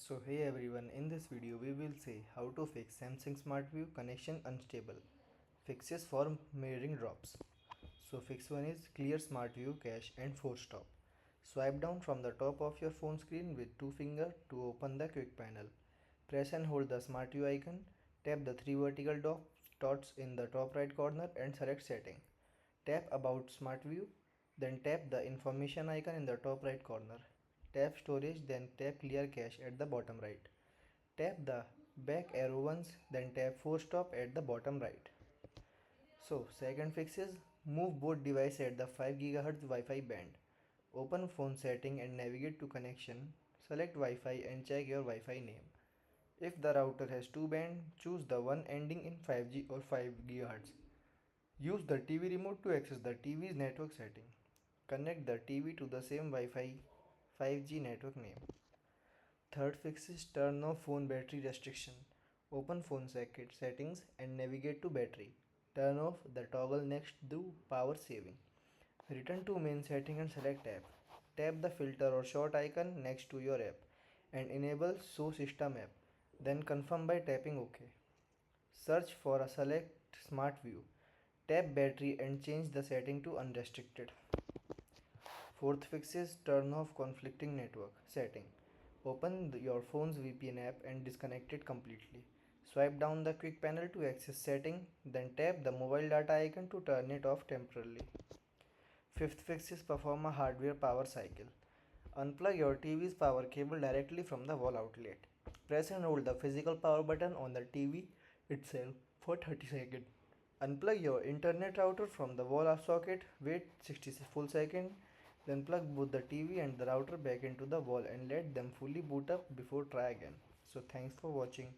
So hey everyone, in this video we will say how to fix Samsung Smart View connection unstable. Fixes for mirroring drops. So fix 1 is clear Smart View cache and force stop. Swipe down from the top of your phone screen with two fingers to open the quick panel. Press and hold the Smart View icon. Tap the three vertical dots in the top right corner and select setting. Tap about Smart View, then tap the information icon in the top right corner. Tap storage, then tap clear cache at the bottom right. Tap the back arrow once, then tap force stop at the bottom right. So second fix is move both devices at the 5 GHz Wi-Fi band. Open phone setting and navigate to connection. Select Wi-Fi and check your Wi-Fi name. If the router has two bands, choose the one ending in 5G or 5 GHz. Use the TV remote to access the TV's network setting. Connect the TV to the same Wi-Fi 5G network name. Third fix is turn off phone battery restriction. Open phone settings and navigate to battery. Turn off the toggle next to power saving. Return to main setting and select app. Tap the filter or short icon next to your app and enable show system app. Then confirm by tapping OK. Search for a select smart view. Tap battery and change the setting to unrestricted. Fourth fix is turn off conflicting network setting. Open your phone's VPN app and disconnect it completely. Swipe down the quick panel to access setting, then tap the mobile data icon to turn it off temporarily. Fifth fix is perform a hardware power cycle. Unplug your TV's power cable directly from the wall outlet. Press and hold the physical power button on the TV itself for 30 seconds. Unplug your internet router from the wall socket, wait 60 full seconds, then plug both the TV and the router back into the wall and let them fully boot up before try again. So thanks for watching.